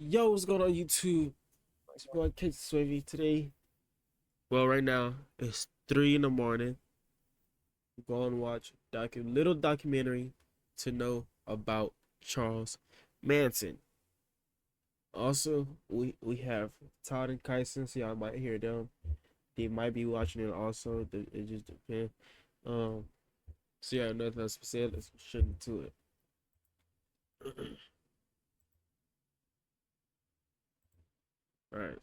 Yo, what's going on YouTube? It's your boy K2Swavy today. Well, right now it's 3 in the morning. Go and watch little documentary to know about Charles Manson. Also, we have Todd and Kyson, so y'all might hear them. They might be watching it also. It just depends. So yeah, nothing else to say. Let's get into it. All right.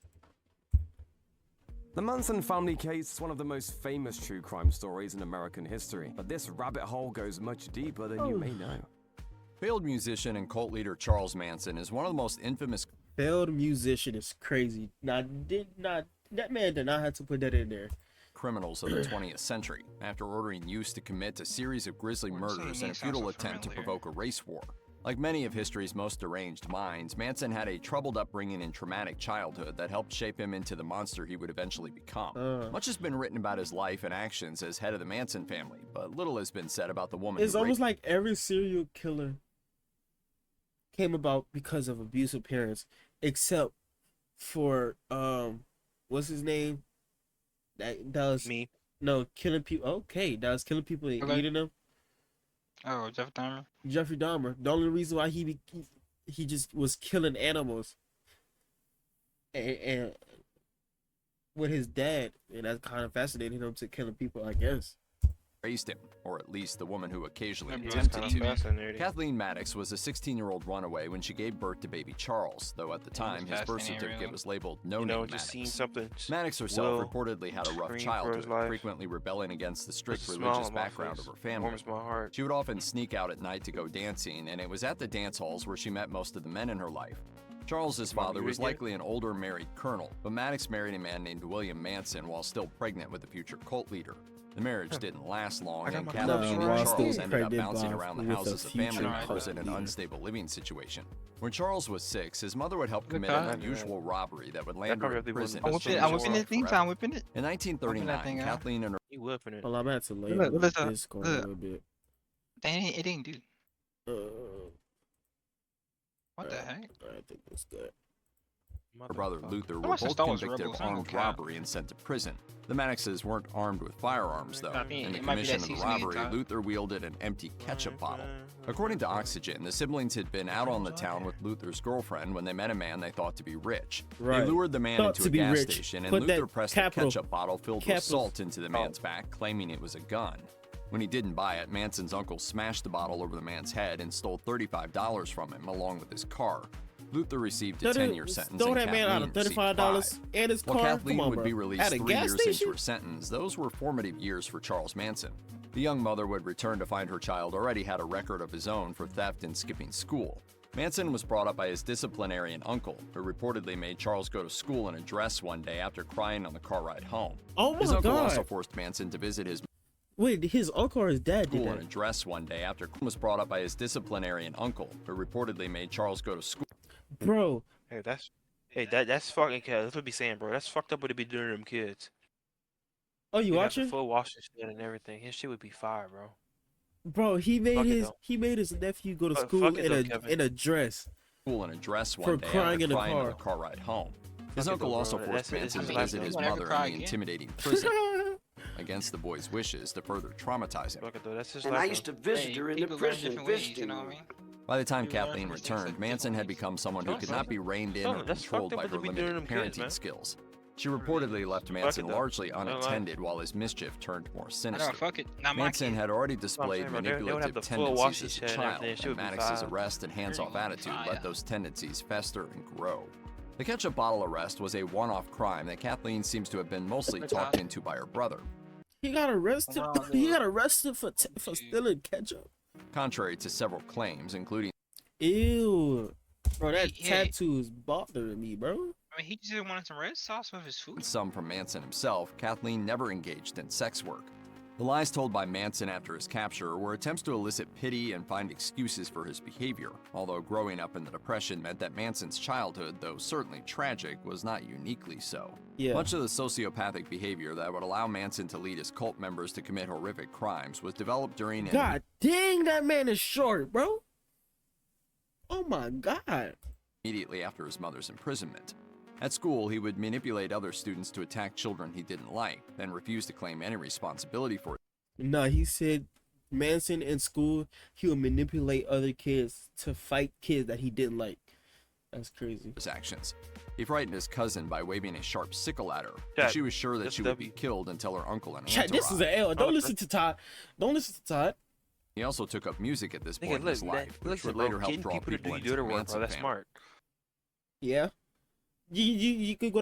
The Manson family case is one of the most famous true crime stories in American history, but this rabbit hole goes much deeper than you may know. Failed musician and cult leader Charles Manson is one of the most infamous Failed musician is crazy. That man did not have to put that in there. criminals of the 20th century, after ordering youths to commit a series of grisly murders in a futile attempt to provoke a race war. Like many of history's most deranged minds, Manson had a troubled upbringing and traumatic childhood that helped shape him into the monster he would eventually become. Much has been written about his life and actions as head of the Manson family, but little has been said about the woman It's who almost like every serial killer came about because of abusive parents, except for what's his name? That was Me. no killing people. Okay, that was killing people and eating them. Oh, Jeff Dahmer. Jeffrey Dahmer. The only reason why he just was killing animals, and with his dad, and that kind of fascinated him to killing people, I guess. raised him, or at least the woman who occasionally Maybe attempted that's to. kinda fascinating. Kathleen Maddox was a 16-year-old runaway when she gave birth to baby Charles, though at the time his birth certificate was labeled no name just seeing Maddox. something. Maddox herself reportedly had a rough scream for his childhood, life. frequently rebelling against the strict There's a smile religious on my background face. of her family. Warms my heart. She would often sneak out at night to go dancing, and it was at the dance halls where she met most of the men in her life. Charles's father was likely an older married colonel, but Maddox married a man named William Manson while still pregnant with the future cult leader. The marriage didn't last long, and Kathleen and Charles ended up bouncing around the houses of family members in an unstable living situation. When Charles was 6, his mother would help commit an unusual robbery that would land her in prison. I'm whipping it thing time, whipping it. In 1939, Kathleen and her He whipping it. Well, I'm at to lay Look, look, Discord a look. little bit. It didn't do. What the Alright, heck? I think that's good. brother Luther were watched the both Star Wars convicted of Rebels, I don't armed care. robbery and sent to prison. The Maddoxes weren't armed with firearms, though. I mean, In the it might be commission that of the seasoning robbery, time. Luther wielded an empty ketchup bottle. According to Oxygen, the siblings had been out on the town with Luther's girlfriend when they met a man they thought to be rich. Right. They lured the man Thought into to a be gas rich. station, and Put Luther that pressed capital- a ketchup bottle filled with capital- salt into the man's back, claiming it was a gun. When he didn't buy it, Manson's uncle smashed the bottle over the man's head and stole $35 from him, along with his car. Luther received a 10-year sentence, Throw and that man out of Kathleen received $35 5. and his While car. Kathleen Come on, would bro. be released At a 3 gas years station? into her sentence, those were formative years for Charles Manson. The young mother would return to find her child already had a record of his own for theft and skipping school. Manson was brought up by his disciplinarian uncle, who reportedly made Charles go to school in a dress one day after crying on the car ride home. Oh His my uncle God. also forced Manson to visit his Wait, his uncle or his dad did school in a that? dress one day after was brought up by his disciplinarian uncle, who reportedly made Charles go to school. Bro, That's fucking cat. That's what be saying, bro. That's fucked up what they be doing to them kids. oh, you They got the watching? full washing stand and everything. His shit would be fire, bro. Bro, he made Fuck it, his though. nephew go to Fuck school it, though, in Kevin. a dress. School in a dress For one day crying after in the crying on car. the car ride home. His Fuck it, uncle though, also bro. forced That's Manson to like- visit his Don't ever mother cry in the again. intimidating prison against the boy's wishes to further traumatize him. Fuck it, though. That's just And like I used to visit her in the people learn prison, different ways, you visiting know her. what I mean? By the time You learn Kathleen from mistakes returned, and Manson had different become someone who could not be reined in or That's controlled fucked by up her what they be doing limited to them kids, parenting man. skills. She reportedly left Manson though. largely Don't lie. unattended while his mischief turned more I know, sinister. fuck it. Not my Manson kid. had already displayed saying, bro. They would have manipulative the full tendencies washi as a set and child, everything. Shit and would be Maddox's fire. arrest and hands-off attitude fire. let those tendencies fester and grow. The ketchup bottle arrest was a one-off crime that Kathleen seems to have been mostly talked into by her brother. He got arrested. He got arrested for stealing ketchup. Contrary to several claims, including Ew, bro, that Yeah. tattoo is bothering me, bro. I mean, he just wanted some red sauce with his food. some from Manson himself, Kathleen never engaged in sex work. The lies told by Manson after his capture were attempts to elicit pity and find excuses for his behavior, although growing up in the Depression meant that Manson's childhood, though certainly tragic, was not uniquely so. Yeah. Much of the sociopathic behavior that would allow Manson to lead his cult members to commit horrific crimes was developed during God dang, that man is short, bro. Oh my God. immediately after his mother's imprisonment. At school, he would manipulate other students to attack children he didn't like, then refuse to claim any responsibility for Nah, he said Manson in school, he would manipulate other kids to fight kids that he didn't like. That's crazy. his actions. He frightened his cousin by waving a sharp sickle at her, Chat, but she was sure that this she would be killed until her uncle and Chat, aunt this is an arrived. L. Don't listen to Todd. Don't listen to Todd. He also took up music at this Nigga, point in look, his life, which listen, would bro, later help getting draw people to people do into your the work, bro. Manson That's family. smart. Yeah. You could go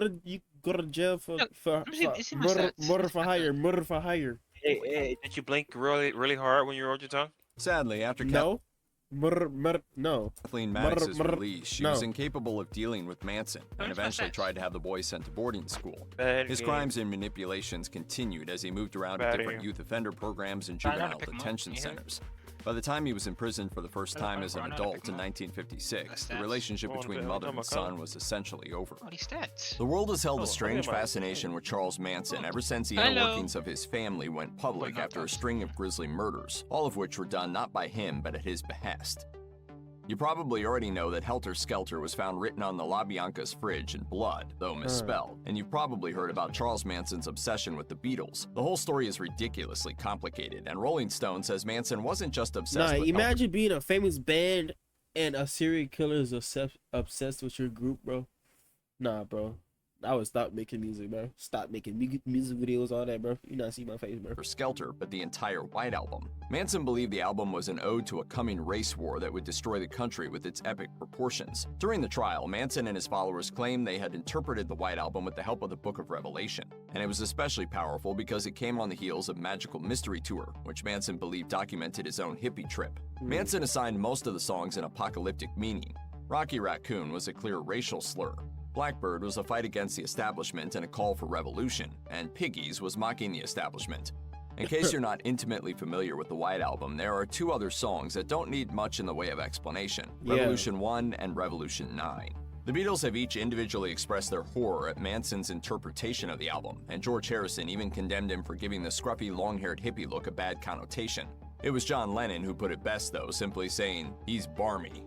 to jail for Look, for, let me see- for let me see my murder stats. murder for hire, murder for hire. Hey, did you blink really hard when you rolled your tongue? Sadly, after No. Murder no. Kathleen Maddox's Murder- release, she no. was incapable of dealing with Manson and Where's my eventually stats? tried to have the boy sent to boarding school. Bad His game. crimes and manipulations continued as he moved around to Bad different game. youth offender programs and I know how to juvenile pick 'em up. detention You hear me? centers. By the time he was imprisoned for the first time as an I know how to adult pick in 'em up. 1956, the Stats. relationship Oh, between I'm mother and talking son about- was essentially over. Oh, these stats. The world has held Oh, a strange look at my- fascination with Charles Manson ever since the Hello. inner workings of his family went public not after a touched. string of grisly murders, all of which were done not by him but at his behest. You probably already know that Helter Skelter was found written on the LaBianca's fridge in blood, though misspelled, and you've probably heard about Charles Manson's obsession with the Beatles. The whole story is ridiculously complicated, and Rolling Stone says Manson wasn't just obsessed Nah, with imagine being a famous band and a serial killer is obsessed with your group, bro. Nah, bro. I would stop making music, bro. Stop making music videos, all that, bro. You not see my face, bro. Helter Skelter, but the entire White Album. Manson believed the album was an ode to a coming race war that would destroy the country with its epic proportions. During the trial, Manson and his followers claimed they had interpreted the White Album with the help of the Book of Revelation, and it was especially powerful because it came on the heels of Magical Mystery Tour, which Manson believed documented his own hippie trip. Manson assigned most of the songs an apocalyptic meaning. Rocky Raccoon was a clear racial slur. Blackbird was a fight against the establishment and a call for revolution, and Piggies was mocking the establishment. In case you're not intimately familiar with the White Album, there are two other songs that don't need much in the way of explanation, Yeah. Revolution 1 and Revolution 9. The Beatles have each individually expressed their horror at Manson's interpretation of the album, and George Harrison even condemned him for giving the scruffy, long-haired hippie look a bad connotation. It was John Lennon who put it best, though, simply saying, "He's barmy."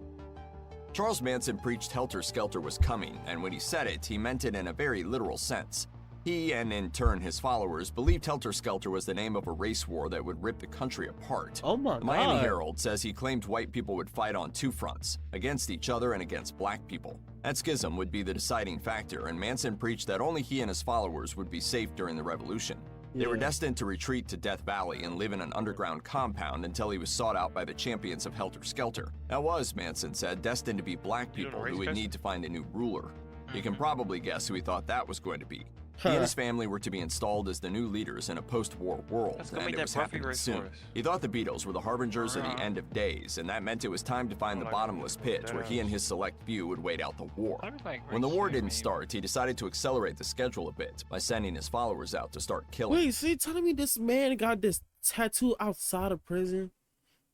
Charles Manson preached Helter Skelter was coming, and when he said it, he meant it in a very literal sense. He, and in turn his followers, believed Helter Skelter was the name of a race war that would rip the country apart. Oh my The Miami God. Herald says he claimed white people would fight on two fronts, against each other and against black people. That schism would be the deciding factor, and Manson preached that only he and his followers would be safe during the revolution. They were Yeah. destined to retreat to Death Valley and live in an underground compound until he was sought out by the champions of Helter Skelter. That was, Manson said, destined to be black You people doing who would race need to find a new ruler. You can probably guess who he thought that was going to be. He Huh. and his family were to be installed as the new leaders in a post-war world, Let's go and make it that was perfect happening race soon. for us. He thought the Beatles were the harbingers of the end of days, and that meant it was time to find the bottomless pit where he and his select few would wait out the war. I was like, When the right war here, didn't maybe. start, he decided to accelerate the schedule a bit by sending his followers out to start killing. Wait, so you telling me this man got this tattoo outside of prison?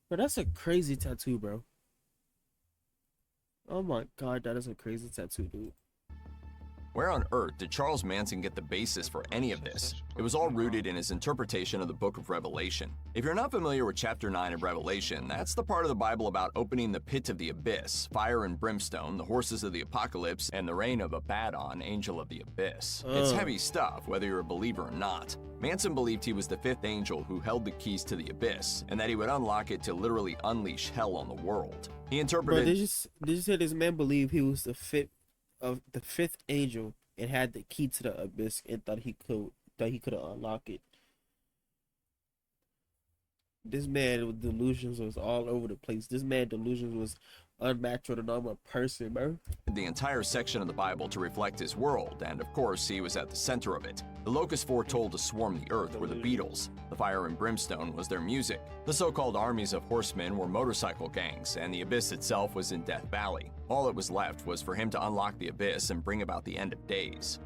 Bro, that's a crazy tattoo, bro. Oh my God, that is a crazy tattoo, dude. Where on earth did Charles Manson get the basis for any of this? It was all rooted in his interpretation of the Book of Revelation. If you're not familiar with chapter 9 of Revelation, that's the part of the Bible about opening the pit of the abyss, fire and brimstone, the horses of the apocalypse, and the reign of Abaddon, angel of the abyss. It's Ugh. heavy stuff, whether you're a believer or not. Manson believed he was the fifth angel who held the keys to the abyss, and that he would unlock it to literally unleash hell on the world. He Bro, interpreted... did you say this man believed he was the fifth angel and had the key to the abyss and thought he could unlock it? This man with delusions was all over the place. This man delusions was unmatched with a normal person, bro. the entire section of the Bible to reflect his world, and of course, he was at the center of it. The locusts foretold to swarm the earth were the Beatles. The fire and brimstone was their music. The so-called armies of horsemen were motorcycle gangs, and the abyss itself was in Death Valley. All that was left was for him to unlock the abyss and bring about the end of days.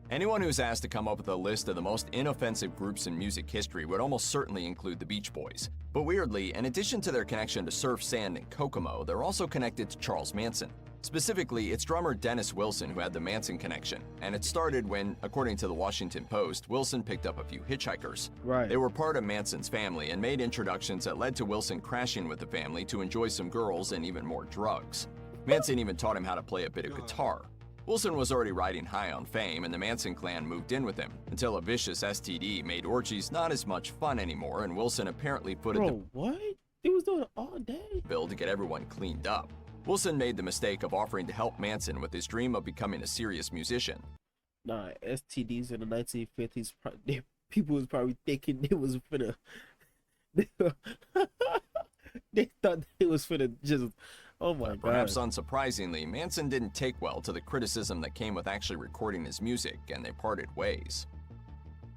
Anyone who's asked to come up with a list of the most inoffensive groups in music history would almost certainly include the Beach Boys. But weirdly, in addition to their connection to Surf, Sand, and Kokomo, they're also connected to Charles Manson. Specifically, it's drummer Dennis Wilson who had the Manson connection, and it started when, according to the Washington Post, Wilson picked up a few hitchhikers. Right. They were part of Manson's family and made introductions that led to Wilson crashing with the family to enjoy some girls and even more drugs. Manson even taught him how to play a bit of guitar. Wilson was already riding high on fame, and the Manson clan moved in with him, until a vicious STD made orgies not as much fun anymore, and Wilson apparently footed Bro, what? He was doing it all day. the bill to get everyone cleaned up. Wilson made the mistake of offering to help Manson with his dream of becoming a serious musician. Nah, STDs in the 1950s, people was probably thinking it was finna. They thought it was finna just. Oh my god. Perhaps unsurprisingly, Manson didn't take well to the criticism that came with actually recording his music, and they parted ways.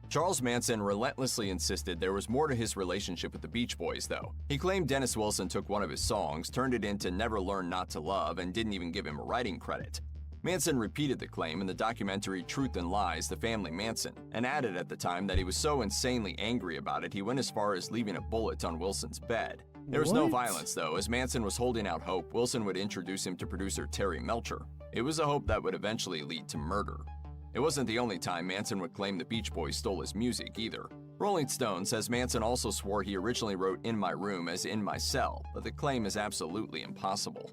Charles Manson relentlessly insisted there was more to his relationship with the Beach Boys, though. He claimed Dennis Wilson took one of his songs, turned it into Never Learn Not to Love, and didn't even give him a writing credit. Manson repeated the claim in the documentary Truth and Lies, The Family Manson, and added at the time that he was so insanely angry about it he went as far as leaving a bullet on Wilson's bed. There was no What? violence, though. As Manson was holding out hope, Wilson would introduce him to producer Terry Melcher. It was a hope that would eventually lead to murder. It wasn't the only time Manson would claim the Beach Boys stole his music, either. Rolling Stone says Manson also swore he originally wrote In My Room as In My Cell, but the claim is absolutely impossible.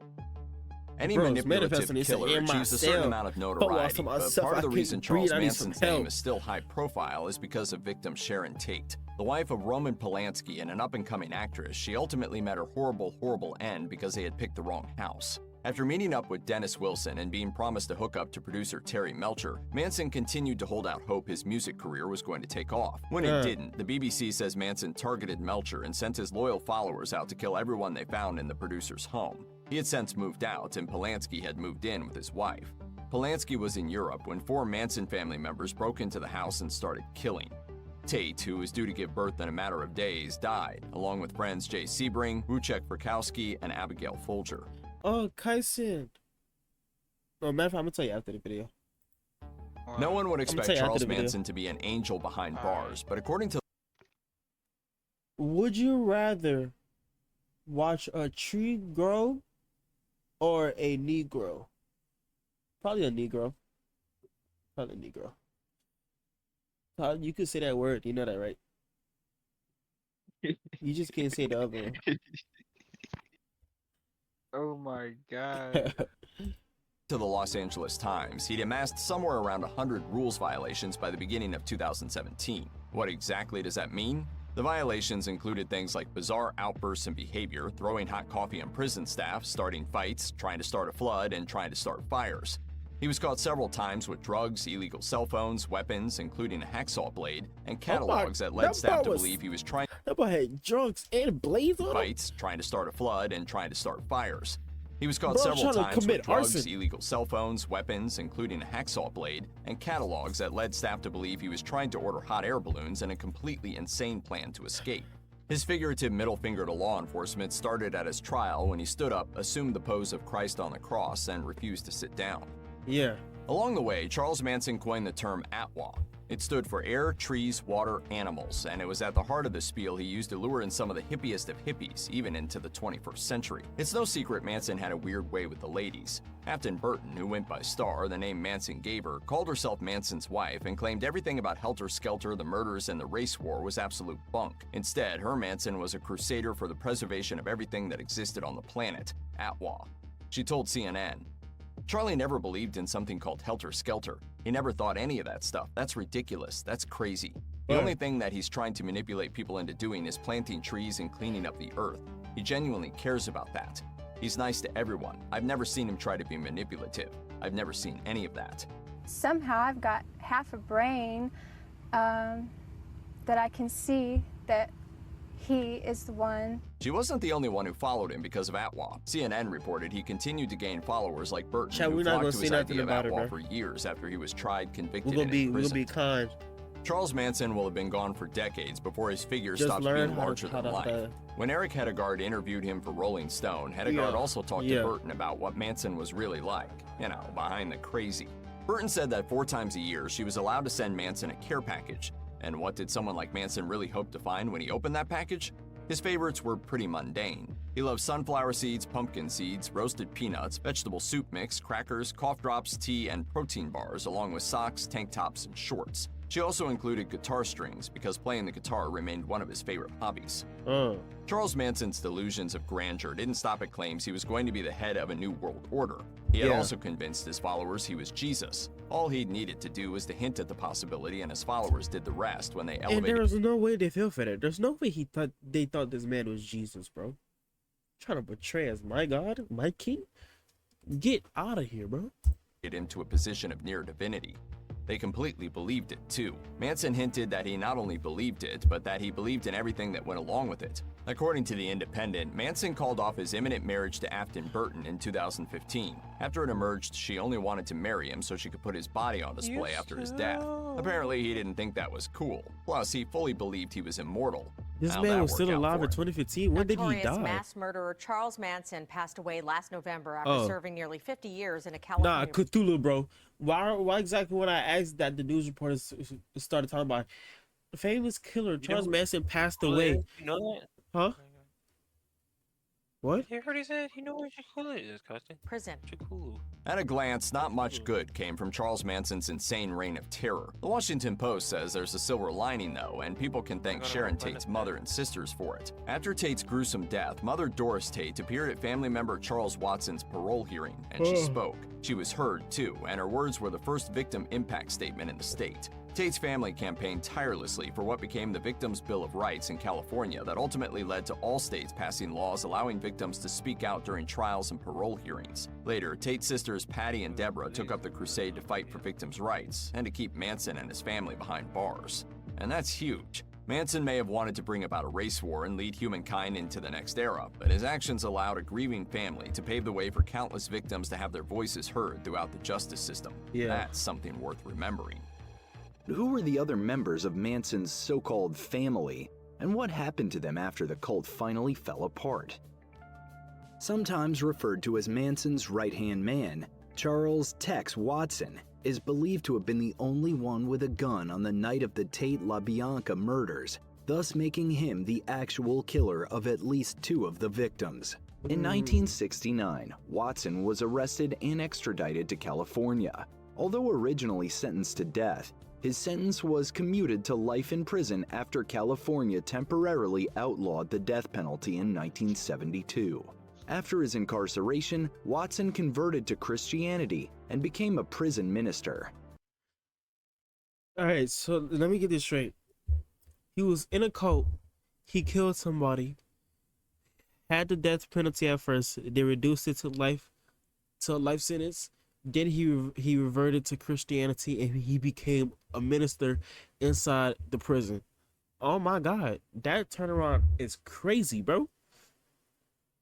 Any Bro, it's manipulative manifesting. He said, killer "In my achieves a certain cell." amount of Oh, I notoriety, said but myself, part of I the can't reason breathe, Charles I need some Manson's name help. is still high profile is because of victim Sharon Tate. The wife of Roman Polanski and an up-and-coming actress, she ultimately met her horrible end because they had picked the wrong house. After meeting up with Dennis Wilson and being promised a hookup to producer Terry Melcher, Manson continued to hold out hope his music career was going to take off. When it didn't, the BBC says Manson targeted Melcher and sent his loyal followers out to kill everyone they found in the producer's home. He had since moved out, and Polanski had moved in with his wife. Polanski was in Europe when 4 Manson family members broke into the house and started killing. Tate, who was due to give birth in a matter of days, died, along with friends Jay Sebring, Wojciech Frykowski, and Abigail Folger. Oh, Kaisen. No, matter of fact, I'm gonna tell you after the video. No one would expect tell you after Charles the video. Manson to be an angel behind bars, but according to Would you rather watch a tree grow or a Negro? Probably a Negro. Probably a Negro. You could say that word. You know that, right? You just can't say the other one. Oh my god. the Los Angeles Times, he'd amassed somewhere around 100 rules violations by the beginning of 2017. What exactly does that mean? The violations included things like bizarre outbursts in behavior, throwing hot coffee on prison staff, starting fights, trying to start a flood, and trying to start fires. He was caught several times with drugs, illegal cell phones, weapons, including a hacksaw blade, and catalogs that led staff to believe he was trying That boy had drugs and blades on him. fights, trying to start a flood, and trying to start fires. He was caught Bro, several trying to times with commit drugs, arson. illegal cell phones, weapons, including a hacksaw blade, and catalogs that led staff to believe he was trying to order hot air balloons in a completely insane plan to escape. His figurative middle finger to law enforcement started at his trial when he stood up, assumed the pose of Christ on the cross, and refused to sit down. Yeah. Along the way, Charles Manson coined the term ATWA. It stood for air, trees, water, animals, and it was at the heart of the spiel he used to lure in some of the hippiest of hippies, even into the 21st century. It's no secret Manson had a weird way with the ladies. Captain Burton, who went by Star, the name Manson gave her, called herself Manson's wife and claimed everything about Helter Skelter, the murders, and the race war was absolute bunk. Instead, her Manson was a crusader for the preservation of everything that existed on the planet, ATWA. She told CNN, "Charlie never believed in something called Helter Skelter. He never thought any of that stuff. That's ridiculous. That's crazy. The Right. only thing that he's trying to manipulate people into doing is planting trees and cleaning up the earth. He genuinely cares about that. He's nice to everyone. I've never seen him try to be manipulative. I've never seen any of that." Somehow I've got half a brain that I can see that he is the one. She wasn't the only one who followed him because of ATWA. CNN reported he continued to gain followers like Burton, Chad, who we're not flocked gonna to see his nothing idea of about her, ATWA bro. for years after he was tried, convicted, We're and gonna be imprisoned. kind. Charles Manson will have been gone for decades before his figure Just stopped learn being how larger to than life. When Eric Hedegaard interviewed him for Rolling Stone, Hedegaard Yeah. also talked Yeah. to Burton about what Manson was really like, behind the crazy. Burton said that 4 times a year she was allowed to send Manson a care package. And what did someone like Manson really hope to find when he opened that package? His favorites were pretty mundane. He loved sunflower seeds, pumpkin seeds, roasted peanuts, vegetable soup mix, crackers, cough drops, tea, and protein bars, along with socks, tank tops, and shorts. She also included guitar strings because playing the guitar remained one of his favorite hobbies. Charles Manson's delusions of grandeur didn't stop at claims he was going to be the head of a new world order. He had also convinced his followers he was Jesus. All he needed to do was to hint at the possibility, and his followers did the rest when they elevated. And there was no way they fell for that. There's no way they thought this man was Jesus, bro. Trying to portray as my God, my king? Get out of here, bro. Him to a position of near divinity. They completely believed it, too. Manson hinted that he not only believed it, but that he believed in everything that went along with it. According to The Independent, Manson called off his imminent marriage to Afton Burton in 2015. After it emerged, she only wanted to marry him so she could put his body on display after his death. Apparently, he didn't think that was cool. Plus, he fully believed he was immortal. This How'd man that was still work out alive for in him? 2015. When did he Notorious die? mass murderer Charles Manson passed away last November after Oh. serving nearly 50 years in a Nah, California. Cthulhu, bro. Why exactly when I asked that, the news reporters started talking about the famous killer Charles Manson passed away? You know that? Huh? What? You heard he said, you know what Chikulu is, Custom? Prison. Chikulu. At a glance, not much good came from Charles Manson's insane reign of terror. The Washington Post says there's a silver lining, though, and people can thank Sharon Tate's mother and sisters for it. After Tate's gruesome death, Mother Doris Tate appeared at family member Charles Watson's parole hearing, and she spoke. She was heard, too, and her words were the first victim impact statement in the state. Tate's family campaigned tirelessly for what became the Victims' Bill of Rights in California that ultimately led to all states passing laws allowing victims to speak out during trials and parole hearings. Later, Tate's sisters Patty and Deborah took up the crusade to fight for victims' rights and to keep Manson and his family behind bars. And that's huge. Manson may have wanted to bring about a race war and lead humankind into the next era, but his actions allowed a grieving family to pave the way for countless victims to have their voices heard throughout the justice system. That's something worth remembering. Who were the other members of Manson's so-called family, and what happened to them after the cult finally fell apart? Sometimes referred to as Manson's right-hand man, Charles Tex Watson is believed to have been the only one with a gun on the night of the Tate LaBianca murders, thus making him the actual killer of at least 2 of the victims. In 1969, Watson was arrested and extradited to California. Although originally sentenced to death, his sentence was commuted to life in prison after California temporarily outlawed the death penalty in 1972. After his incarceration, Watson converted to Christianity and became a prison minister. Alright, so let me get this straight. He was in a cult, he killed somebody, had the death penalty at first, they reduced it to a life sentence. Then he reverted to Christianity and he became a minister inside the prison. Oh my God, that turnaround is crazy, bro.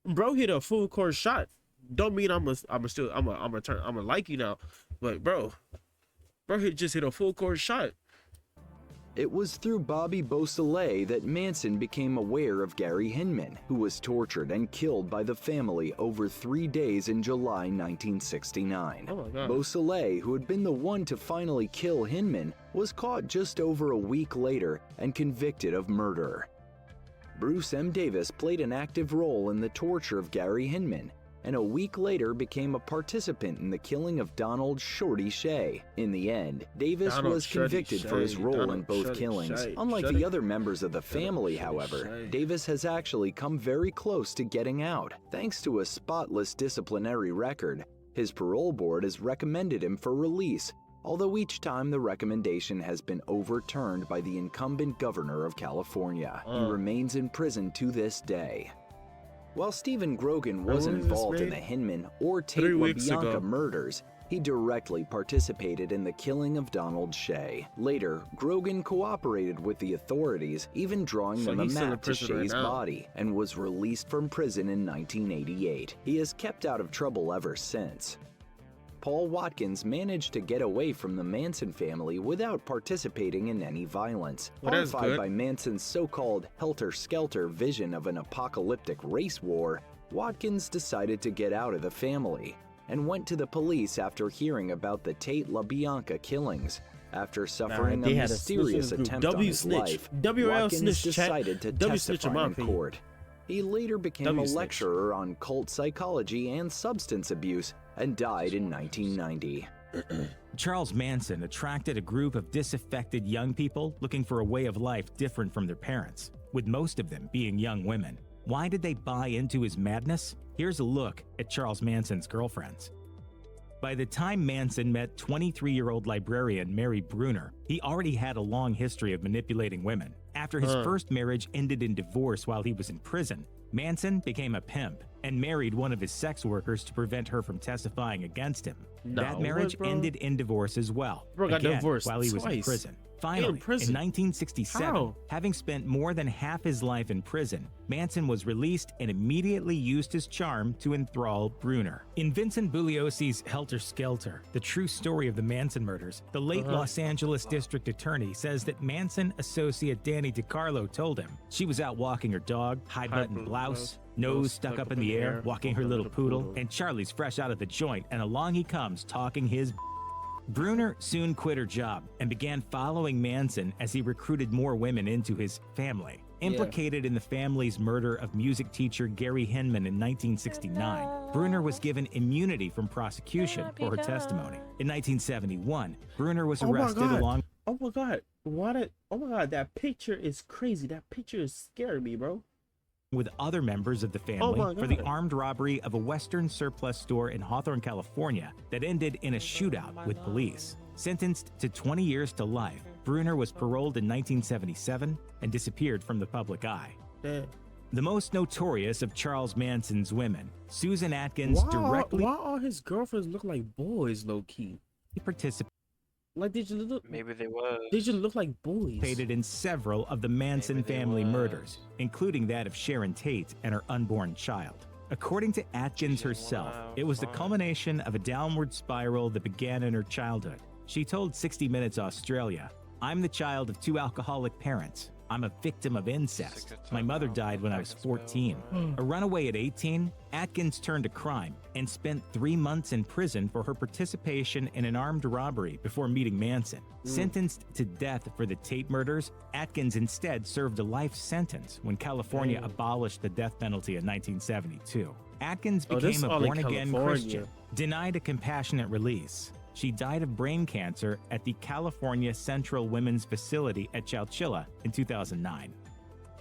Bro hit a full court shot. Don't mean I'm gonna like you now, but bro just hit a full court shot. It was through Bobby Beausoleil that Manson became aware of Gary Hinman, who was tortured and killed by the family over 3 days in July 1969. Oh my God. Beausoleil, who had been the one to finally kill Hinman, was caught just over a week later and convicted of murder. Bruce M. Davis played an active role in the torture of Gary Hinman, and a week later became a participant in the killing of Donald Shorty Shea. In the end, Davis was convicted for his role in both killings. Unlike the other members of the family, however, Davis has actually come very close to getting out. Thanks to a spotless disciplinary record, his parole board has recommended him for release, although each time the recommendation has been overturned by the incumbent governor of California. He remains in prison to this day. While Stephen Grogan wasn't involved in the Hinman or Tate LaBianca murders, he directly participated in the killing of Donald Shea. Later, Grogan cooperated with the authorities, even drawing them a map to Shea's body, and was released from prison in 1988. He has kept out of trouble ever since. Paul Watkins managed to get away from the Manson family without participating in any violence. Horrified by Manson's so-called helter-skelter vision of an apocalyptic race war, Watkins decided to get out of the family and went to the police after hearing about the Tate LaBianca killings. After suffering a mysterious attempt on his life, Watkins decided to testify in court. He later became a lecturer on cult psychology and substance abuse and died in 1990. Charles Manson attracted a group of disaffected young people looking for a way of life different from their parents, with most of them being young women. Why did they buy into his madness? Here's a look at Charles Manson's girlfriends. By the time Manson met 23-year-old librarian Mary Bruner, he already had a long history of manipulating women. After his first marriage ended in divorce while he was in prison, Manson became a pimp and married one of his sex workers to prevent her from testifying against him. That marriage ended in divorce as well, Bro got again, divorced while he was in twice. prison. Finally, in 1967, How? having spent more than half his life in prison, Manson was released and immediately used his charm to enthrall Bruner. In Vincent Bugliosi's Helter Skelter, the true story of the Manson murders, the late Los Angeles district attorney says that Manson associate Danny DiCarlo told him she was out walking her dog, high-button blouse, nose stuck up in the air, walking her little poodle, and Charlie's fresh out of the joint, and along he comes talking his Bruner soon quit her job and began following Manson as he recruited more women into his family. Implicated in the family's murder of music teacher Gary Hinman in 1969, Bruner was given immunity from prosecution for her testimony. In 1971, Bruner was arrested along Oh my god. Oh my god, that picture is crazy. That picture is scaring me, bro. with other members of the family for the armed robbery of a Western surplus store in Hawthorne, California that ended in a shootout with police. Sentenced to 20 years to life, Bruner was paroled in 1977 and disappeared from the public eye. The most notorious of Charles Manson's women, Susan Atkins, directly... Why all his girlfriends look like boys, low-key? Participated Like, they just look... Maybe they was. They just look like boys. in several of the Manson family murders, including that of Sharon Tate and her unborn child. According to Atkins herself, it was the culmination of a downward spiral that began in her childhood. She told 60 Minutes Australia, "I'm the child of 2 alcoholic parents. I'm a victim of incest. My mother died when I was 14. A runaway at 18, Atkins turned to crime and spent 3 months in prison for her participation in an armed robbery before meeting Manson. Sentenced to death for the Tate murders, Atkins instead served a life sentence when California abolished the death penalty in 1972. Atkins became a born-again Christian, denied a compassionate release. She died of brain cancer at the California Central Women's Facility at Chowchilla in 2009.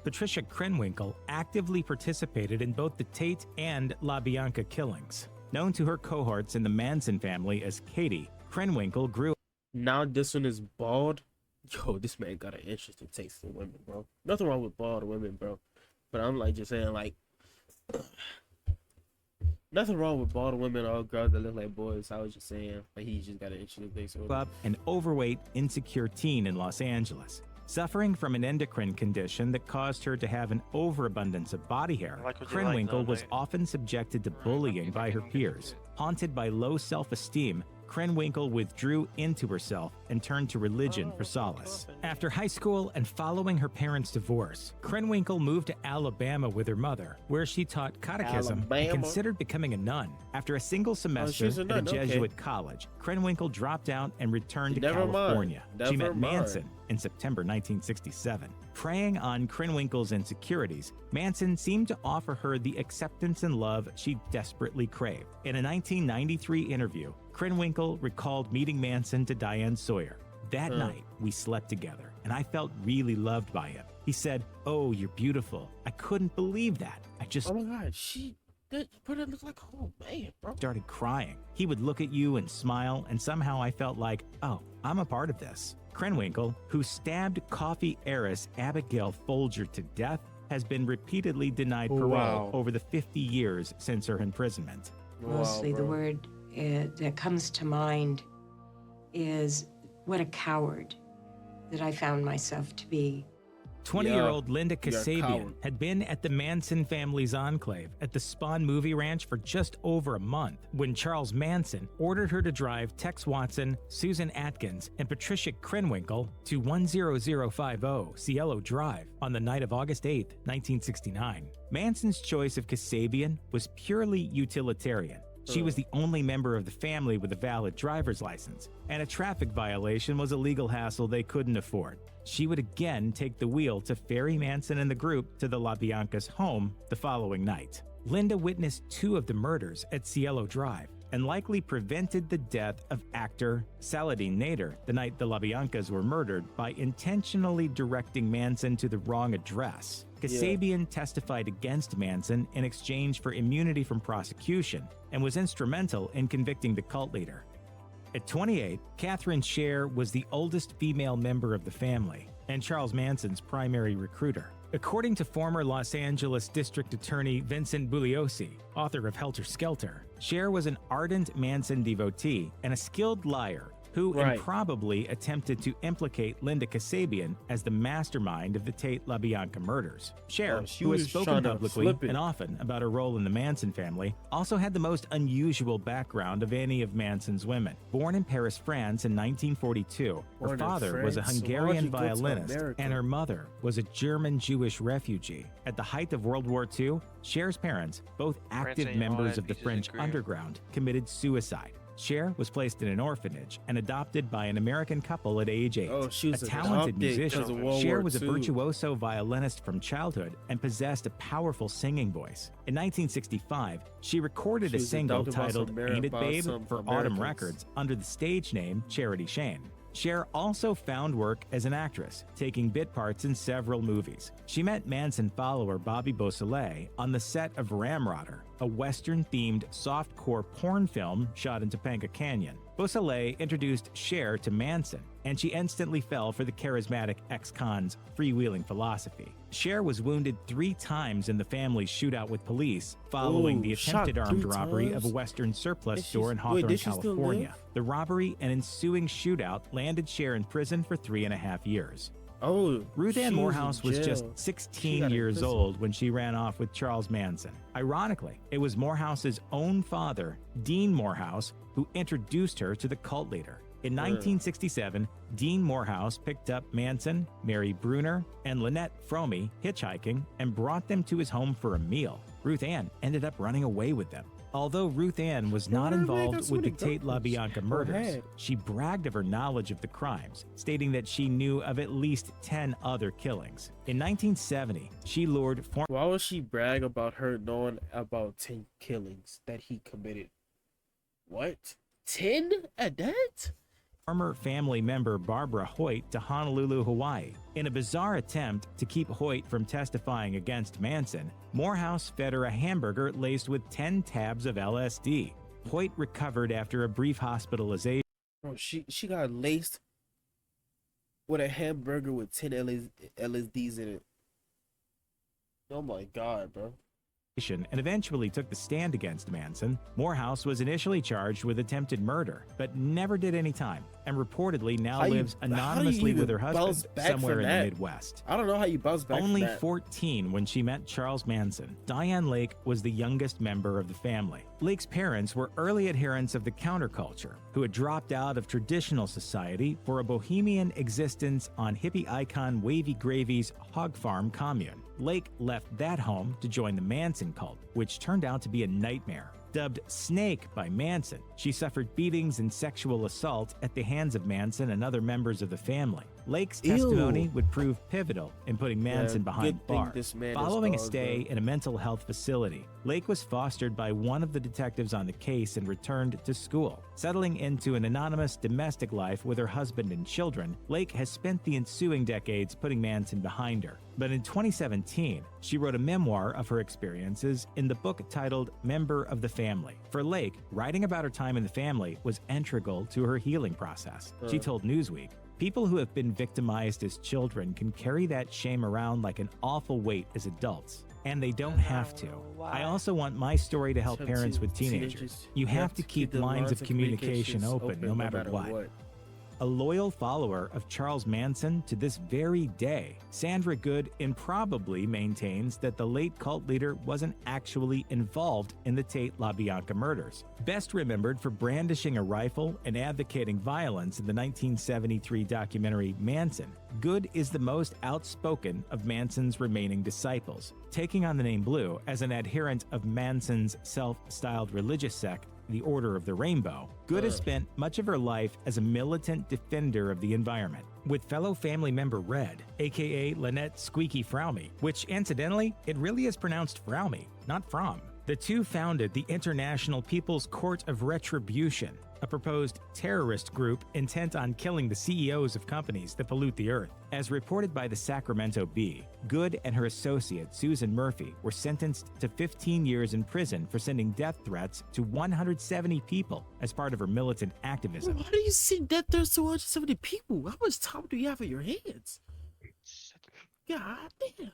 Patricia Krenwinkel actively participated in both the Tate and LaBianca killings. Known to her cohorts in the Manson family as Katie, Krenwinkel grew Now this one is bald. Yo, this man got an interesting taste in women, bro. Nothing wrong with bald women, bro. But I'm like just saying, like, nothing wrong with bald women or girls that look like boys. I was just saying, like, he just got an interesting taste. up an overweight, insecure teen in Los Angeles, suffering from an endocrine condition that caused her to have an overabundance of body hair. Krenwinkel was often subjected to bullying by her peers. Haunted by low self-esteem, Krenwinkel withdrew into herself and turned to religion for solace. After high school and following her parents' divorce, Krenwinkel moved to Alabama with her mother, where she taught catechism and considered becoming a nun. After a single semester at a Jesuit college, Krenwinkel dropped out and returned to California. She met Manson in September 1967. Preying on Krenwinkel's insecurities, Manson seemed to offer her the acceptance and love she desperately craved. In a 1993 interview, Krenwinkel recalled meeting Manson to Diane Sawyer. "That night, we slept together, and I felt really loved by him. He said, 'Oh, you're beautiful.' I couldn't believe that. I just..." Oh my god, that look like a whole man, bro. Started crying. He would look at you and smile, and somehow I felt like, oh, I'm a part of this. Krenwinkel, who stabbed coffee heiress Abigail Folger to death, has been repeatedly denied parole over the 50 years since her imprisonment. Mostly the word that comes to mind is what a coward that I found myself to be. 20-year-old Linda Kasabian had been at the Manson family's enclave at the Spawn Movie Ranch for just over a month when Charles Manson ordered her to drive Tex Watson, Susan Atkins, and Patricia Krenwinkel to 10050 Cielo Drive on the night of August 8, 1969. Manson's choice of Kasabian was purely utilitarian. She was the only member of the family with a valid driver's license, and a traffic violation was a legal hassle they couldn't afford. She would again take the wheel to ferry Manson and the group to the LaBianca's home the following night. Linda witnessed 2 of the murders at Cielo Drive, and likely prevented the death of actor Saladin Nader the night the LaBiancas were murdered by intentionally directing Manson to the wrong address. Kasabian testified against Manson in exchange for immunity from prosecution and was instrumental in convicting the cult leader. At 28, Catherine Scher was the oldest female member of the family and Charles Manson's primary recruiter. According to former Los Angeles District Attorney Vincent Bugliosi, author of Helter Skelter, Scher was an ardent Manson devotee and a skilled liar who improbably attempted to implicate Linda Kasabian as the mastermind of the Tate LaBianca murders. Scher, who has spoken publicly and often about her role in the Manson family, also had the most unusual background of any of Manson's women. Born in Paris, France in 1942, her father was a Hungarian violinist and her mother was a German Jewish refugee. At the height of World War II, Cher's parents, both active members of the French underground, committed suicide. Scher was placed in an orphanage and adopted by an American couple at age 8. She was a talented musician, Scher was a II. virtuoso violinist from childhood and possessed a powerful singing voice. In 1965, she recorded a single titled Ain't It Babe for Autumn Records under the stage name Charity Shane. Scher also found work as an actress, taking bit parts in several movies. She met Manson follower Bobby Beausoleil on the set of Ramrodder, a Western-themed softcore porn film shot in Topanga Canyon. Beausoleil introduced Scher to Manson, and she instantly fell for the charismatic ex-con's freewheeling philosophy. Scher was wounded 3 times in the family's shootout with police following the attempted armed robbery of a Western surplus store in Hawthorne, California. The robbery and ensuing shootout landed Scher in prison for 3.5 years. Ruth Ann Morehouse was just 16 years old when she ran off with Charles Manson. Ironically, it was Morehouse's own father, Dean Morehouse, who introduced her to the cult leader. In 1967, Dean Morehouse picked up Manson, Mary Bruner, and Lynette Fromey hitchhiking and brought them to his home for a meal. Ruth Ann ended up running away with them. Although Ruth Ann was not involved with the Tate LaBianca murders, she bragged of her knowledge of the crimes, stating that she knew of at least 10 other killings. In 1970, she lured Why would she brag about her knowing about 10 killings that he committed? What? 10 at that? Former family member Barbara Hoyt to Honolulu, Hawaii. In a bizarre attempt to keep Hoyt from testifying against Manson, Morehouse fed her a hamburger laced with 10 tabs of LSD. Hoyt recovered after a brief hospitalization. Bro, she got laced with a hamburger with 10 LSDs in it. Oh my god, bro. And eventually took the stand against Manson. Morehouse was initially charged with attempted murder, but never did any time, and reportedly now lives anonymously with her husband somewhere in the Midwest. I don't know how you bounce back Only from that. 14 when she met Charles Manson. Diane Lake was the youngest member of the family. Lake's parents were early adherents of the counterculture, who had dropped out of traditional society for a bohemian existence on hippie icon Wavy Gravy's hog farm commune. Lake left that home to join the Manson cult, which turned out to be a nightmare. Dubbed Snake by Manson, she suffered beatings and sexual assault at the hands of Manson and other members of the family. Lake's testimony would prove pivotal in putting Manson behind bars. Following a stay in a mental health facility, Lake was fostered by one of the detectives on the case and returned to school. Settling into an anonymous domestic life with her husband and children, Lake has spent the ensuing decades putting Manson behind her. But in 2017, she wrote a memoir of her experiences in the book titled Member of the Family. For Lake, writing about her time in the family was integral to her healing process. She told Newsweek, "People who have been victimized as children can carry that shame around like an awful weight as adults, and they don't have to. I also want my story to help parents with teenagers. You have to keep lines of communication open no matter what." A loyal follower of Charles Manson to this very day, Sandra Good improbably maintains that the late cult leader wasn't actually involved in the Tate LaBianca murders. Best remembered for brandishing a rifle and advocating violence in the 1973 documentary Manson, Good is the most outspoken of Manson's remaining disciples, taking on the name Blue as an adherent of Manson's self-styled religious sect, the Order of the Rainbow. Good has spent much of her life as a militant defender of the environment, with fellow family member Red, aka Lynette Squeaky Frowmy, which incidentally, it really is pronounced Frowmy, not From. The two founded the International People's Court of Retribution, a proposed terrorist group intent on killing the CEOs of companies that pollute the earth. As reported by the Sacramento Bee, Good and her associate Susan Murphy were sentenced to 15 years in prison for sending death threats to 170 people as part of her militant activism. Why do you send death threats to 170 people? How much time do you have on your hands? God damn.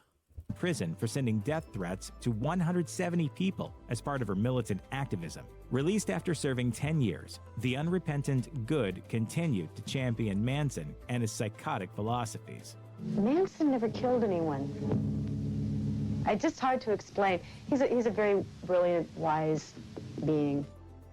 Prison for sending death threats to 170 people as part of her militant activism. Released after serving 10 years, the unrepentant Good continued to champion Manson and his psychotic philosophies. Manson never killed anyone. It's just hard to explain. He's a very brilliant, wise being.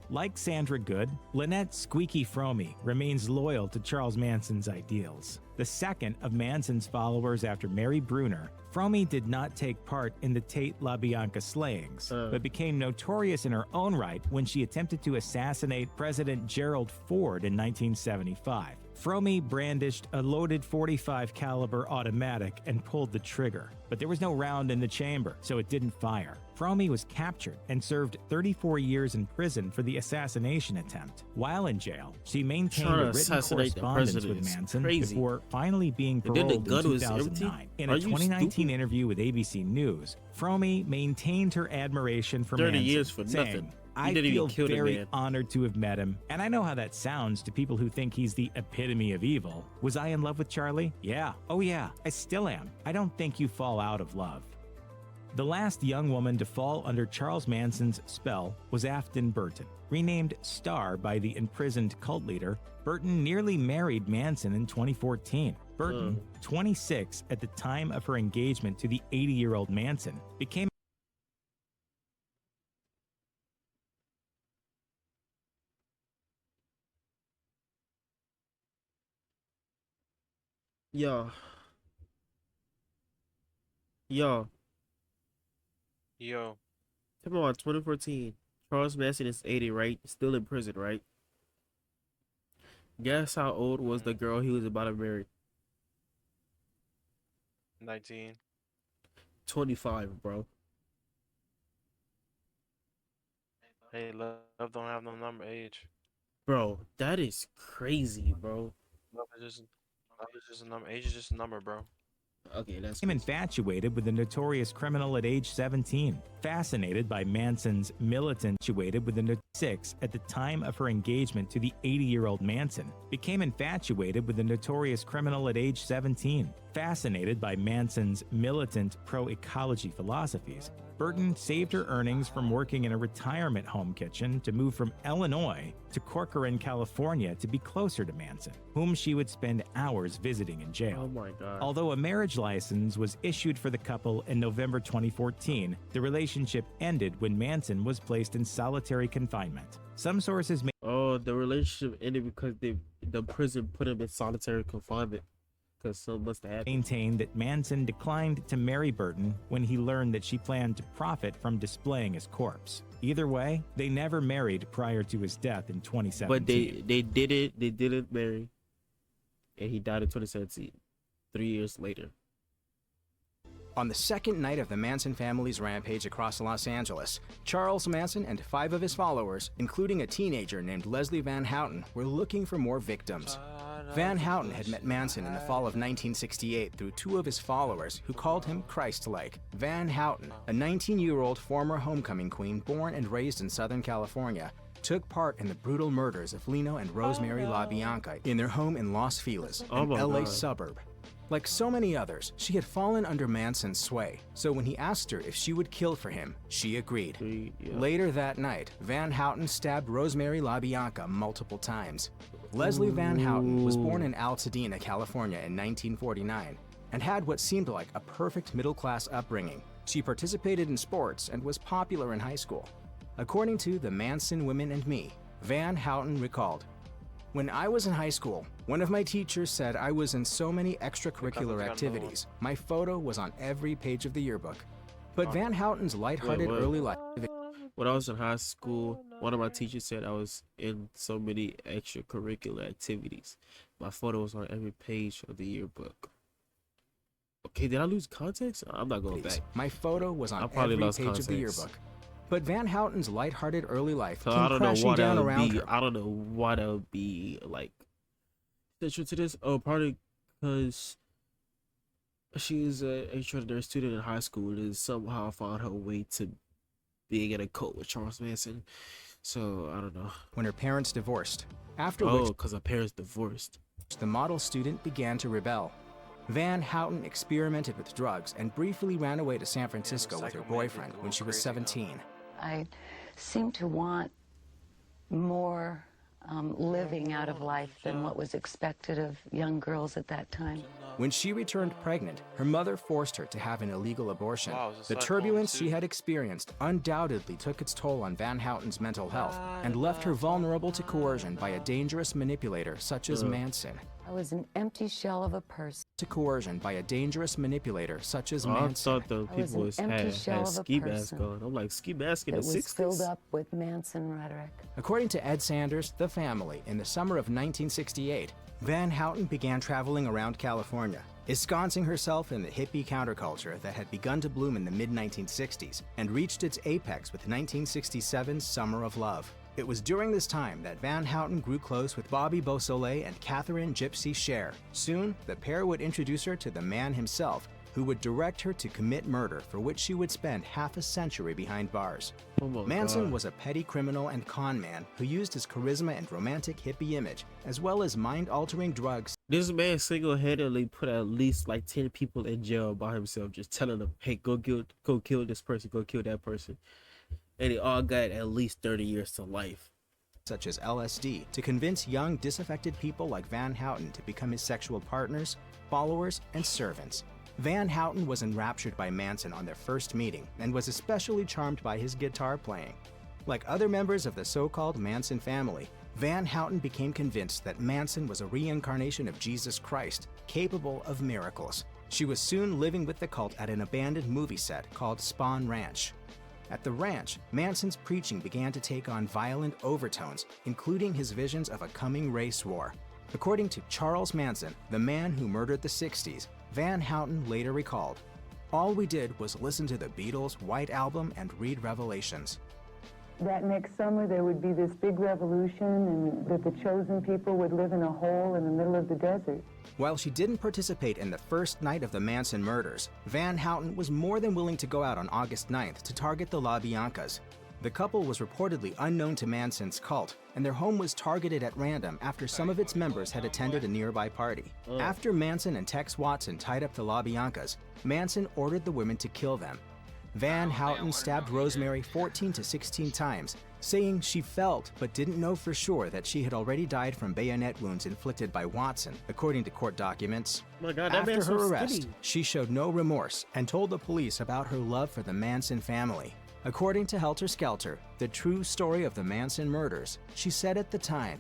Like Sandra Good, Lynette Squeaky Fromme remains loyal to Charles Manson's ideals. The second of Manson's followers after Mary Bruner, Fromme did not take part in the Tate LaBianca slayings, but became notorious in her own right when she attempted to assassinate President Gerald Ford in 1975. Fromme brandished a loaded .45 caliber automatic and pulled the trigger, but there was no round in the chamber, so it didn't fire. Fromme was captured and served 34 years in prison for the assassination attempt. While in jail, she maintained a written correspondence with Manson before finally being paroled in 2009. In a 2019 interview with ABC News, Fromme maintained her admiration for 30 Manson, years for saying, nothing. I feel very honored to have met him, and I know how that sounds to people who think he's the epitome of evil. Was I in love with Charlie? Yeah. Oh yeah, I still am. I don't think you fall out of love. The last young woman to fall under Charles Manson's spell was Afton Burton. Renamed Star by the imprisoned cult leader, Burton nearly married Manson in 2014. Burton, 26 at the time of her engagement to the 80-year-old Manson, became Yo. Come on, 2014. Charles Manson is 80, right? Still in prison, right? Guess how old was the girl he was about to marry? 19. 25, bro. Hey, love don't have no number age. Bro, that is crazy, bro. Love is just a number. Age is just a number, bro. Okay, that's became infatuated with the notorious criminal at age 17. Fascinated by Manson's militant, infatuated with the 6 at the time of her engagement to the 80-year-old Manson, became infatuated with the notorious criminal at age 17. Fascinated by Manson's militant pro-ecology philosophies, Burton saved her earnings from working in a retirement home kitchen to move from Illinois to Corcoran, California to be closer to Manson, whom she would spend hours visiting in jail. Oh my God. Although a marriage license was issued for the couple in November 2014, the relationship ended when Manson was placed in solitary confinement. Some sources may— Oh, the relationship ended because the prison put him in solitary confinement. Because so must have happened. Maintained that Manson declined to marry Burton when he learned that she planned to profit from displaying his corpse. Either way, they never married prior to his death in 2017. But they didn't marry, and he died in 2017, 3 years later. On the second night of the Manson family's rampage across Los Angeles, Charles Manson and 5 of his followers, including a teenager named Leslie Van Houten, were looking for more victims. Van Houten had met Manson in the fall of 1968 through 2 of his followers who called him Christ-like. Van Houten, a 19-year-old former homecoming queen born and raised in Southern California, took part in the brutal murders of Lino and Rosemary LaBianca in their home in Los Feliz, an LA suburb. Like so many others, she had fallen under Manson's sway, so when he asked her if she would kill for him, she agreed. Later that night, Van Houten stabbed Rosemary LaBianca multiple times. Leslie Van Houten was born in Altadena, California in 1949 and had what seemed like a perfect middle-class upbringing. She participated in sports and was popular in high school. According to The Manson Women and Me, Van Houten recalled, "When I was in high school, one of my teachers said I was in so many extracurricular activities. My photo was on every page of the yearbook." But Van Houten's lighthearted early life... When I was in high school, one of my teachers said I was in so many extracurricular activities. My photo was on every page of the yearbook. Okay, did I lose context? I'm not going back. My photo was on every page of the yearbook. But Van Houten's lighthearted early life So I came don't know crashing why that down would around be. her. I don't know why that would be like central to this. Oh, probably because she was a extraordinary student in high school and somehow found her way to being in a cult with Charles Manson. So I don't know. When her parents divorced, after Oh, because her parents divorced. which the model student began to rebel. Van Houten experimented with drugs and briefly ran away to San Francisco with her boyfriend when she was 17. I seem to want more living out of life than what was expected of young girls at that time. When she returned pregnant, her mother forced her to have an illegal abortion. Wow, is this The like turbulence home she too? had experienced undoubtedly took its toll on Van Houten's mental health and left her vulnerable to coercion by a dangerous manipulator such as Manson. I was an empty shell of a person. To coercion by a dangerous manipulator such as Oh, I Manson. thought the I was people an was empty had shell of a ski mask person on. I'm like, ski mask in It the was 60s? filled up with Manson rhetoric. According to Ed Sanders, The Family, in the summer of 1968, Van Houten began traveling around California, ensconcing herself in the hippie counterculture that had begun to bloom in the mid-1960s and reached its apex with 1967's Summer of Love. It was during this time that Van Houten grew close with Bobby Beausoleil and Catherine Gypsy Cher. Soon, the pair would introduce her to the man himself, who would direct her to commit murder for which she would spend half a century behind bars. Oh my Manson God. was a petty criminal and con man who used his charisma and romantic hippie image, as well as mind-altering drugs. This man single-handedly put at least like 10 people in jail by himself, just telling them, hey, go kill this person, go kill that person. And they all got at least 30 years to life. Such as LSD, to convince young, disaffected people like Van Houten to become his sexual partners, followers, and servants. Van Houten was enraptured by Manson on their first meeting and was especially charmed by his guitar playing. Like other members of the so-called Manson family, Van Houten became convinced that Manson was a reincarnation of Jesus Christ, capable of miracles. She was soon living with the cult at an abandoned movie set called Spawn Ranch. At the ranch, Manson's preaching began to take on violent overtones, including his visions of a coming race war. According to Charles Manson, the man who murdered the 60s, Van Houten later recalled, "All we did was listen to the Beatles' White Album and read Revelations." That next summer there would be this big revolution and that the chosen people would live in a hole in the middle of the desert. While she didn't participate in the first night of the Manson murders, Van Houten was more than willing to go out on August 9th to target the La Biancas. The couple was reportedly unknown to Manson's cult, and their home was targeted at random after some of its members had attended a nearby party. After Manson and Tex Watson tied up the La Biancas, Manson ordered the women to kill them. Van Houten stabbed Rosemary 14 to 16 times, saying she felt but didn't know for sure that she had already died from bayonet wounds inflicted by Watson, according to court documents. Oh my God, that After man's her so arrest, skinny. she showed no remorse and told the police about her love for the Manson family. According to Helter Skelter, the true story of the Manson murders, she said at the time,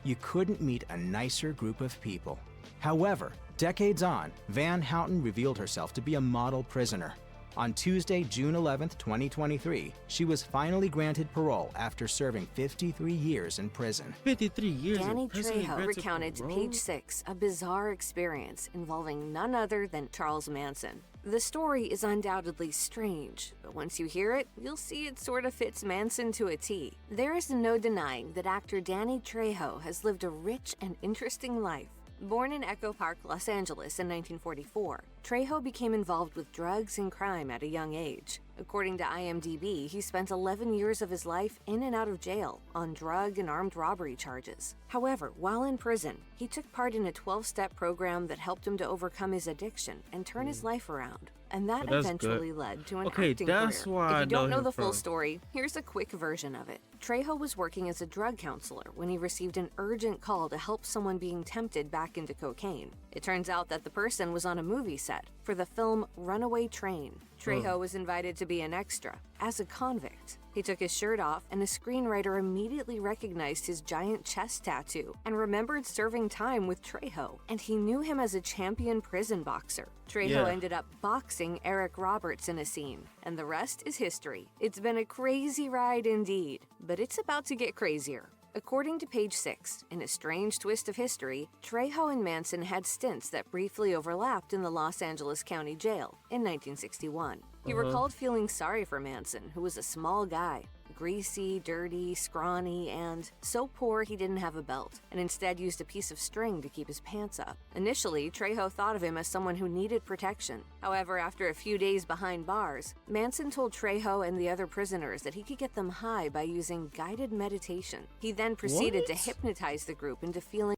"You couldn't meet a nicer group of people." However, decades on, Van Houten revealed herself to be a model prisoner. On Tuesday, June 11, 2023, she was finally granted parole after serving 53 years in prison. 53 years Danny in prison. Trejo granted recounted to parole? Page 6 a bizarre experience involving none other than Charles Manson. The story is undoubtedly strange, but once you hear it, you'll see it sort of fits Manson to a T. There is no denying that actor Danny Trejo has lived a rich and interesting life. Born in Echo Park, Los Angeles in 1944, Trejo became involved with drugs and crime at a young age. According to IMDb, he spent 11 years of his life in and out of jail on drug and armed robbery charges. However, while in prison, he took part in a 12-step program that helped him to overcome his addiction and turn his life around. And that That's eventually good. led to an Okay, acting that's career. why If I you don't know know him the full from. story, here's a quick version of it. Trejo was working as a drug counselor when he received an urgent call to help someone being tempted back into cocaine. It turns out that the person was on a movie set for the film Runaway Train. Trejo was invited to be an extra, as a convict. He took his shirt off, and a screenwriter immediately recognized his giant chest tattoo and remembered serving time with Trejo, and he knew him as a champion prison boxer. Trejo Yeah. ended up boxing Eric Roberts in a scene, and the rest is history. It's been a crazy ride indeed, but it's about to get crazier. According to page 6, in a strange twist of history, Trejo and Manson had stints that briefly overlapped in the Los Angeles County Jail in 1961. He recalled feeling sorry for Manson, who was a small guy, greasy, dirty, scrawny, and so poor he didn't have a belt, and instead used a piece of string to keep his pants up. Initially, Trejo thought of him as someone who needed protection. However, after a few days behind bars, Manson told Trejo and the other prisoners that he could get them high by using guided meditation. He then proceeded to hypnotize the group into feeling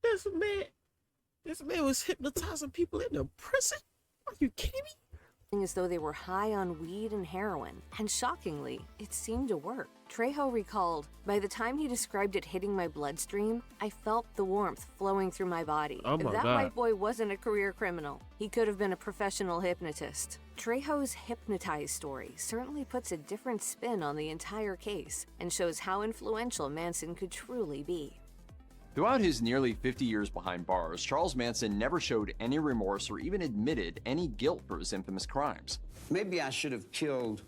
This man was hypnotizing people in the prison? Are you kidding me? as though they were high on weed and heroin, and shockingly, it seemed to work. Trejo recalled, "By the time he described it hitting my bloodstream, I felt the warmth flowing through my body. Oh If my that God. white boy wasn't a career criminal, he could have been a professional hypnotist." Trejo's hypnotized story certainly puts a different spin on the entire case and shows how influential Manson could truly be. Throughout his nearly 50 years behind bars, Charles Manson never showed any remorse or even admitted any guilt for his infamous crimes. Maybe I should have killed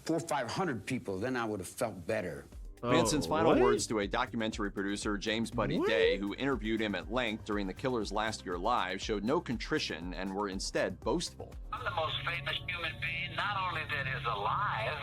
400 or 500 people, then I would have felt better. Manson's final words to a documentary producer, James Buddy Day, who interviewed him at length during the killer's last year live, showed no contrition and were instead boastful. I'm the most famous human being, not only that is alive,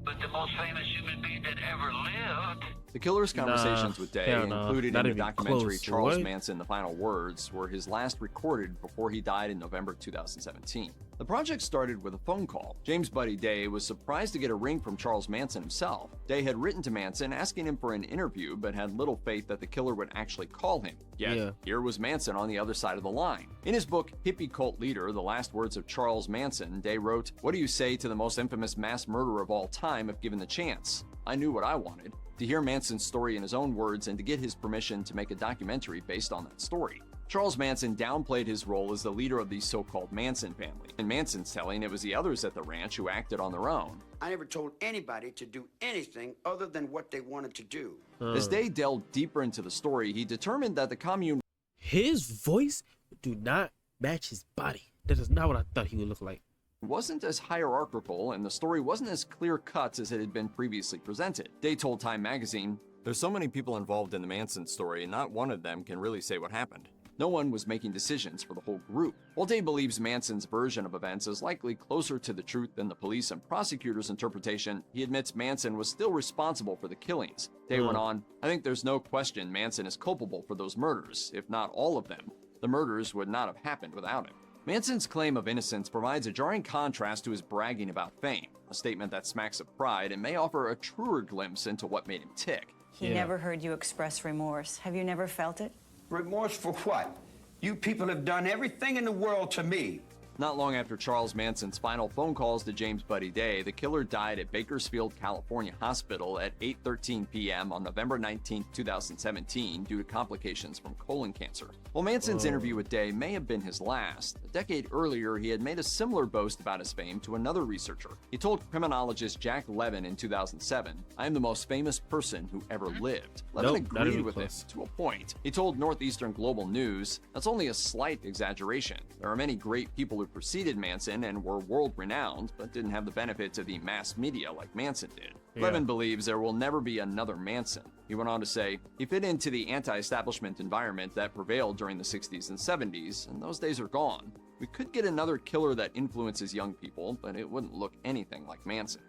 but the most famous human being that ever lived. The killer's conversations with Day, included not in the even documentary close. Charles What? Manson, The Final Words, were his last recorded before he died in November 2017. The project started with a phone call. James Buddy Day was surprised to get a ring from Charles Manson himself. Day had written to Manson asking him for an interview, but had little faith that the killer would actually call him. Yet, here was Manson on the other side of the line. In his book, Hippie Cult Leader, The Last Words of Charles Manson, Day wrote, "What do you say to the most infamous mass murderer of all time if given the chance? I knew what I wanted. To hear Manson's story in his own words and to get his permission to make a documentary based on that story." Charles Manson downplayed his role as the leader of the so-called Manson family. In Manson's telling, it was the others at the ranch who acted on their own. I never told anybody to do anything other than what they wanted to do. As Day delved deeper into the story, he determined that the commune... His voice do not match his body. That is not what I thought he would look like. wasn't as hierarchical and the story wasn't as clear-cut as it had been previously presented. Day told Time magazine, "There's so many people involved in the Manson story, and not one of them can really say what happened. No one was making decisions for the whole group." While Day believes Manson's version of events is likely closer to the truth than the police and prosecutors' interpretation, he admits Manson was still responsible for the killings. Day went on, "I think there's no question Manson is culpable for those murders, if not all of them. The murders would not have happened without him." Manson's claim of innocence provides a jarring contrast to his bragging about fame, a statement that smacks of pride and may offer a truer glimpse into what made him tick. He never heard you express remorse. Have you never felt it? Remorse for what? You people have done everything in the world to me. Not long after Charles Manson's final phone calls to James Buddy Day, the killer died at Bakersfield, California hospital at 8:13 p.m. on November 19, 2017 due to complications from colon cancer. While Manson's interview with Day may have been his last, a decade earlier he had made a similar boast about his fame to another researcher. He told criminologist Jack Levin in 2007, "I am the most famous person who ever lived." Levin agreed with it to a point. He told Northeastern Global News, "That's only a slight exaggeration. There are many great people who preceded Manson and were world-renowned, but didn't have the benefits of the mass media like Manson did." Levin believes there will never be another Manson. He went on to say, "He fit into the anti-establishment environment that prevailed during the 60s and 70s, and those days are gone. We could get another killer that influences young people, but it wouldn't look anything like Manson."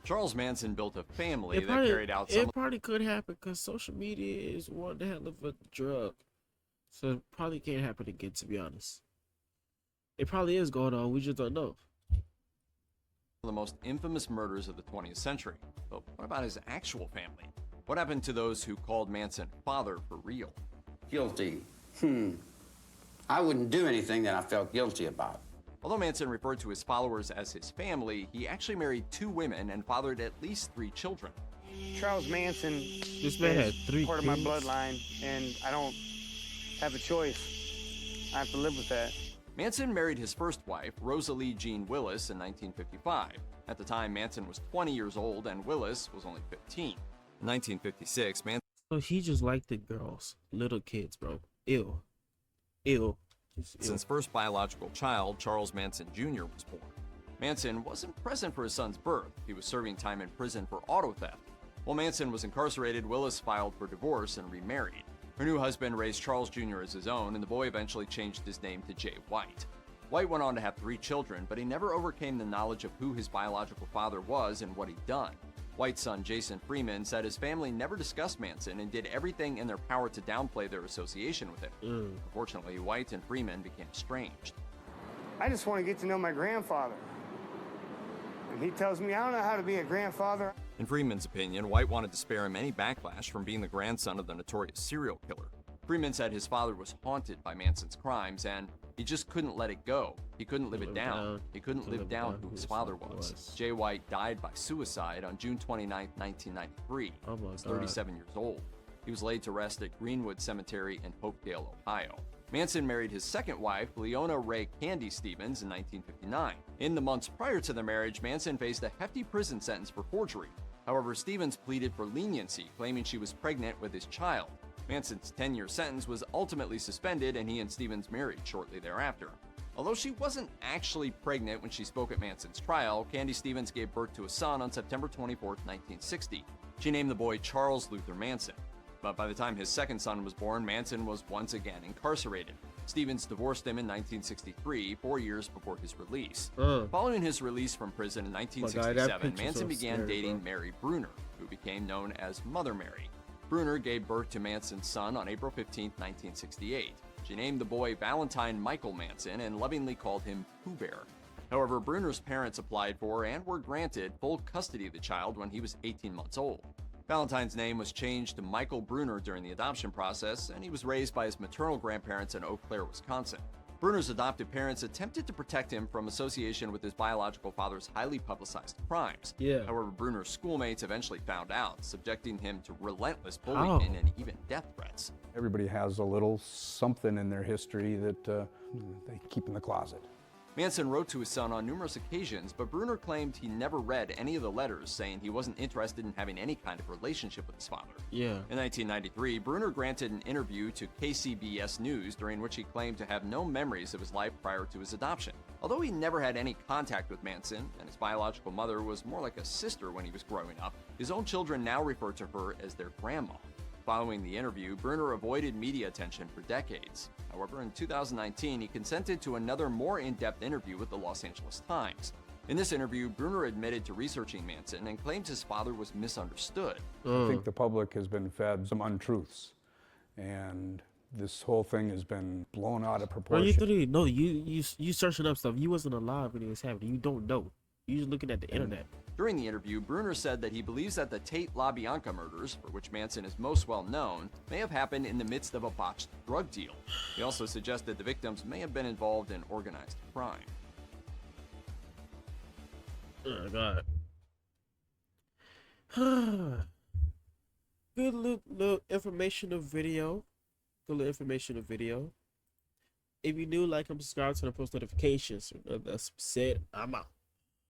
Charles Manson built a family that carried out some... It probably could happen because social media is one hell of a drug. So it probably can't happen again, to be honest. It probably is going on, we just don't know. the most infamous murders of the 20th century. But what about his actual family? What happened to those who called Manson father for real? Guilty. I wouldn't do anything that I felt guilty about. Although Manson referred to his followers as his family, he actually married 2 women and fathered at least 3 children. Charles Manson This man had is 3 part kids. of my bloodline, and I don't have a choice. I have to live with that. Manson married his first wife, Rosalie Jean Willis, in 1955. At the time, Manson was 20 years old and Willis was only 15. In 1956, Manson... So he just liked the girls, little kids, bro. Ew. Ew. Manson's first biological child, Charles Manson Jr., was born. Manson wasn't present for his son's birth. He was serving time in prison for auto theft. While Manson was incarcerated, Willis filed for divorce and remarried. Her new husband raised Charles Jr. as his own, and the boy eventually changed his name to Jay White. White went on to have 3 children, but he never overcame the knowledge of who his biological father was and what he'd done. White's son, Jason Freeman, said his family never discussed Manson and did everything in their power to downplay their association with him. Unfortunately, White and Freeman became estranged. I just want to get to know my grandfather. And he tells me I don't know how to be a grandfather. In Freeman's opinion, White wanted to spare him any backlash from being the grandson of the notorious serial killer. Freeman said his father was haunted by Manson's crimes and he just couldn't let it go. He couldn't live it down. He couldn't live down who his father was. Jay White died by suicide on June 29, 1993. He was 37 years old. He was laid to rest at Greenwood Cemetery in Hopedale, Ohio. Manson married his second wife, Leona Ray Candy Stevens, in 1959. In the months prior to their marriage, Manson faced a hefty prison sentence for forgery. However, Stevens pleaded for leniency, claiming she was pregnant with his child. Manson's 10-year sentence was ultimately suspended, and he and Stevens married shortly thereafter. Although she wasn't actually pregnant when she spoke at Manson's trial, Candy Stevens gave birth to a son on September 24, 1960. She named the boy Charles Luther Manson. But by the time his second son was born, Manson was once again incarcerated. Stevens divorced him in 1963, 4 years before his release. Following his release from prison in 1967, Manson began dating Mary Bruner, who became known as Mother Mary. Bruner gave birth to Manson's son on April 15, 1968. She named the boy Valentine Michael Manson and lovingly called him Pooh Bear. However, Bruner's parents applied for and were granted full custody of the child when he was 18 months old. Valentine's name was changed to Michael Bruner during the adoption process, and he was raised by his maternal grandparents in Eau Claire, Wisconsin. Bruner's adoptive parents attempted to protect him from association with his biological father's highly publicized crimes. However, Bruner's schoolmates eventually found out, subjecting him to relentless bullying and even death threats. Everybody has a little something in their history that they keep in the closet. Manson wrote to his son on numerous occasions, but Bruner claimed he never read any of the letters, saying he wasn't interested in having any kind of relationship with his father. In 1993, Bruner granted an interview to KCBS News during which he claimed to have no memories of his life prior to his adoption. Although he never had any contact with Manson, and his biological mother was more like a sister when he was growing up, his own children now refer to her as their grandma. Following the interview, Bruner avoided media attention for decades. However, in 2019, he consented to another more in-depth interview with the Los Angeles Times. In this interview, Bruner admitted to researching Manson and claimed his father was misunderstood. I think the public has been fed some untruths, and this whole thing has been blown out of proportion. No, you searching up stuff. You wasn't alive when it was happening. You don't know. You're just looking at the internet. During the interview, Bruner said that he believes that the Tate LaBianca murders, for which Manson is most well known, may have happened in the midst of a botched drug deal. He also suggested the victims may have been involved in organized crime. Oh, God. Good little informational video. Good little informational video. If you're new, like and subscribe to the post notifications. That's said, I'm out.